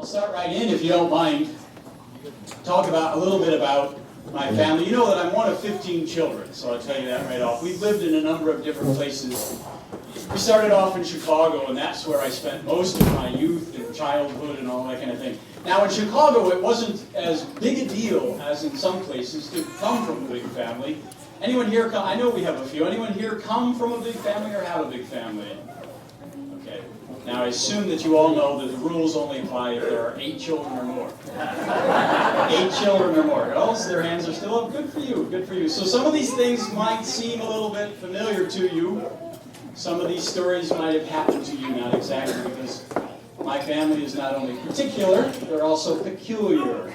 I'll start right in, if you don't mind. Talk about a little bit about my family. You know that I'm one of 15 children, so I'll tell you that right off. We've lived in a number of different places. We started off in Chicago, and that's where I spent most of my youth and childhood and all that kind of thing. Now, in Chicago, it wasn't as big a deal as in some places to come from a big family. Anyone here, I know we have a few, anyone here come from a big family or have a big family? Okay. Now, I assume that you all know that the rules only apply if there are 8 children or more. 8 children or more. Girls, their hands are still up. Good for you, good for you. So some of these things might seem a little bit familiar to you. Some of these stories might have happened to you, not exactly, because my family is not only particular, they're also peculiar,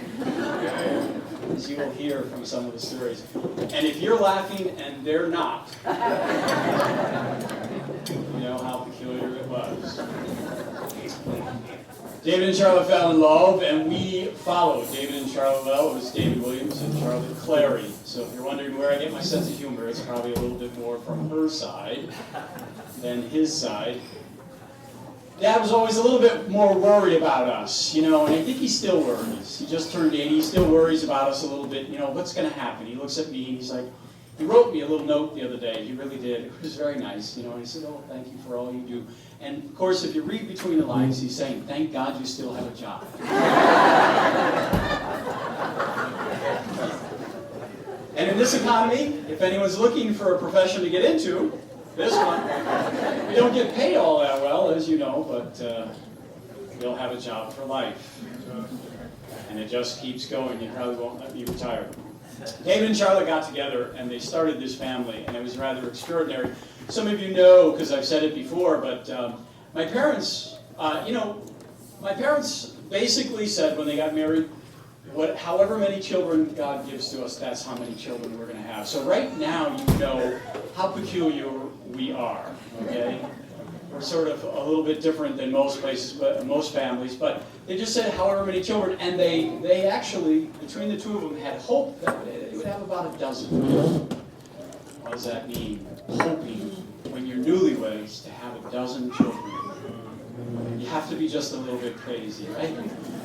as you will hear from some of the stories. And if you're laughing and they're not, you know how peculiar it was. David and Charlotte fell in love, and we followed David and Charlotte. Well, it was David Williams and Charlotte Clary. So if you're wondering where I get my sense of humor, it's probably a little bit more from her side than his side. Dad was always a little bit more worried about us, you know, and I think he still worries. He just turned 80, he still worries about us a little bit, you know, what's going to happen? He looks at me and he's like, he wrote me a little note the other day, he really did. It was very nice, you know, and he said, oh, thank you for all you do. And of course, if you read between the lines, he's saying, thank God you still have a job. And in this economy, if anyone's looking for a profession to get into, this one, we don't get paid all that well, as you know, but you'll have a job for life. And it just keeps going. You probably won't let me retire. David and Charlotte got together, and they started this family, and it was rather extraordinary. Some of you know, because I've said it before, but my parents, my parents basically said when they got married, however many children God gives to us, that's how many children we're going to have. So right now, you know how peculiar we are, okay? We're sort of a little bit different than most places, but most families, but they just said however many children, and they actually, between the two of them, had hope that they would have about a dozen. What does that mean? Hoping, when you're newlyweds, to have a dozen children. You have to be just a little bit crazy, right?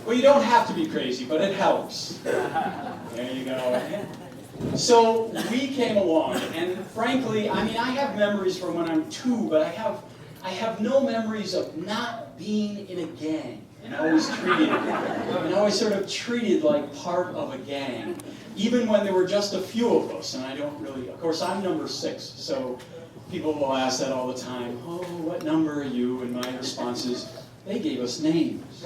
Well, you don't have to be crazy, but it helps. There you go. So we came along, and frankly, I mean, I have memories from when I'm 2, but I have no memories of not being in a gang, and always sort of treated like part of a gang, even when there were just a few of us, and I don't really, of course, I'm number 6, so people will ask that all the time, oh, what number are you? And my response is, they gave us names.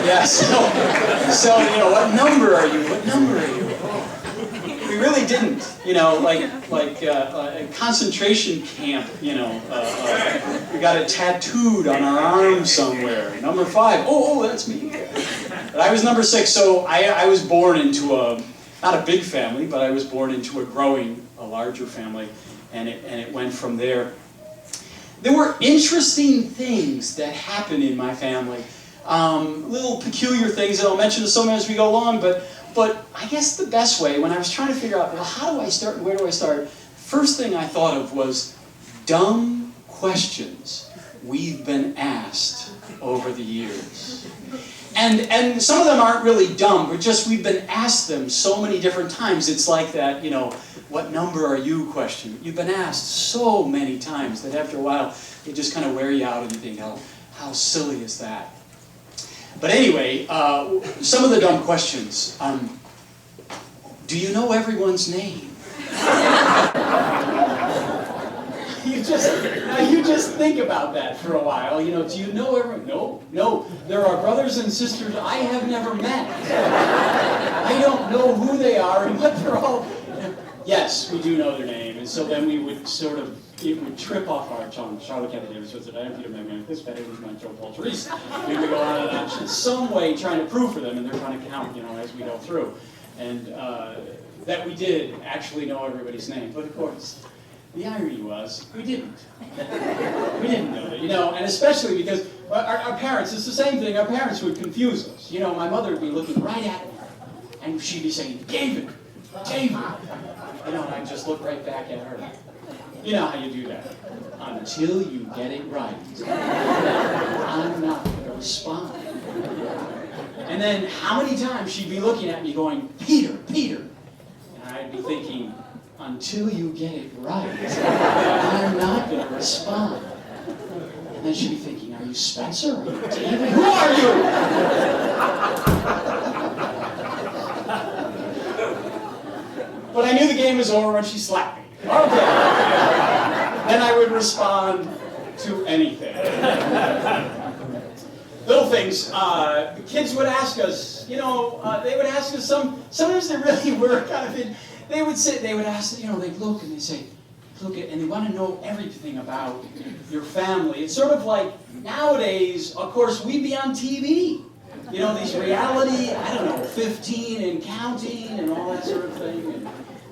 Yeah, so you know, what number are you? What number are you? We really didn't, you know, like a concentration camp, you know, we got it tattooed on our arm somewhere. Number 5, oh, that's me. But I was number 6, so I was born into not a big family, but I was born into a larger family, and it went from there. There were interesting things that happened in my family. Little peculiar things that I'll mention to some as we go along, but I guess the best way, when I was trying to figure out, well, how do I start and where do I start, first thing I thought of was dumb questions we've been asked over the years. And some of them aren't really dumb, but just we've been asked them so many different times. It's like that, you know, what number are you question. You've been asked so many times that after a while, they just kind of wear you out and you think, how silly is that? But anyway, some of the dumb questions. Do you know everyone's name? You just think about that for a while. You know, do you know everyone? No. There are brothers and sisters I have never met. I don't know who they are and what they're all. Yes, we do know their name, and so then we would it would trip off our tongue. Charlotte Kennedy Davis was I am Peter Megman, this better was my Joe Paul Therese. We would go on and on in some way trying to prove for them, and they're trying to count, you know, as we go through. And that we did actually know everybody's name, but of course, the irony was, we didn't. We didn't know that, you know, and especially because our parents, it's the same thing, our parents would confuse us. You know, my mother would be looking right at me, and she'd be saying, David. You know, and I'd just look right back at her. You know how you do that. Until you get it right. I'm not going to respond. And then how many times she'd be looking at me going, Peter, Peter. And I'd be thinking, until you get it right, I'm not going to respond. And then she'd be thinking, are you Spencer? Are you David? Who are you? But I knew the game was over when she slapped me. Okay. Then I would respond to anything. Little things. The kids would ask us, they would ask us sometimes they really were kind of, they would ask, they'd look and they'd say, and they want to know everything about your family. It's sort of like nowadays, of course, we'd be on TV. These reality, 15 and counting and all that sort of thing. And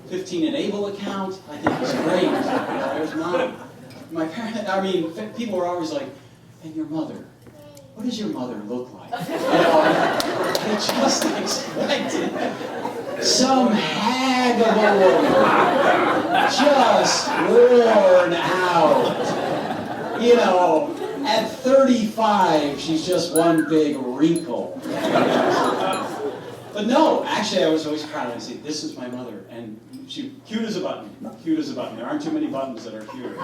15 and able account, I think is great. There's mine. My parents, people were always like, and your mother? What does your mother look like? I just expected some hag of a woman, just worn out. At 35, she's just one big wrinkle. But no, actually, I was always proud of it. See, this is my mother, and she cute as a button. Cute as a button. There aren't too many buttons that are cute.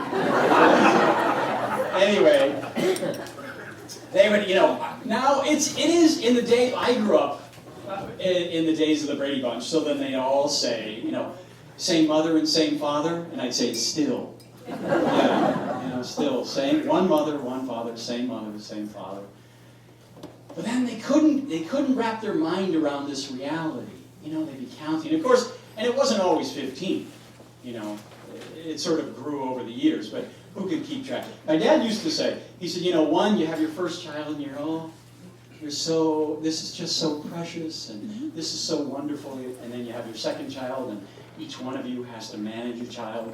Anyway, they would, now it is in the day I grew up in the days of the Brady Bunch. So then they all say, same mother and same father, and I'd say still. Yeah, still same one mother, one father, same mother, same father. But then they couldn't wrap their mind around this reality. They'd be counting. Of course, and it wasn't always 15. It sort of grew over the years, but who could keep track? My dad used to say, he said, you have your first child and this is just so precious and this is so wonderful. And then you have your second child and each one of you has to manage a child.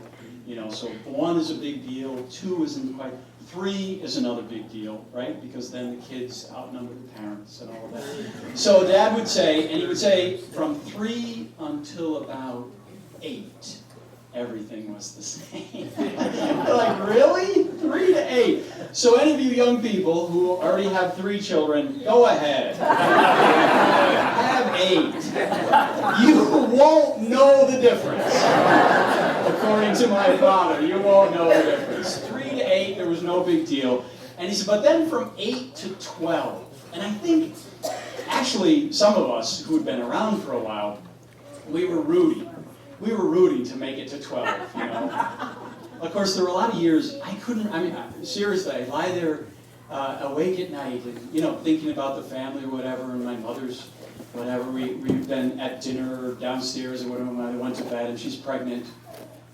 So 1 is a big deal, 2 isn't quite, 3 is another big deal, right? Because then the kids outnumber the parents and all of that. So Dad would say, and he would say, from 3 until about 8, everything was the same. Like, really? 3 to 8. So any of you young people who already have 3 children, go ahead. Have 8. You won't know the difference. According to my father, you won't know the difference. 3 to 8, there was no big deal. And he said, but then from 8 to 12, and I think, actually, some of us who had been around for a while, we were rooting. We were rooting to make it to 12, Of course, there were a lot of years seriously, I'd lie there awake at night and, thinking about the family or whatever, and my mother's, whatever, we've been at dinner downstairs or whatever, my mother went to bed and she's pregnant,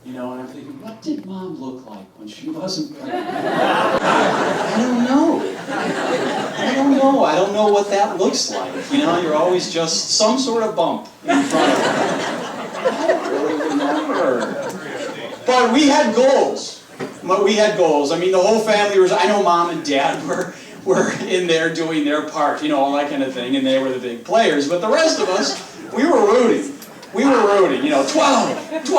and I'm thinking, what did Mom look like when she wasn't pregnant? I don't know. I don't know what that looks like. You're always just some sort of bump in front of her. I don't really remember. But we had goals. The whole family was, I know Mom and Dad were in there doing their part, all that kind of thing, and they were the big players. But the rest of us, we were rooting. 12, 12, 12, 12.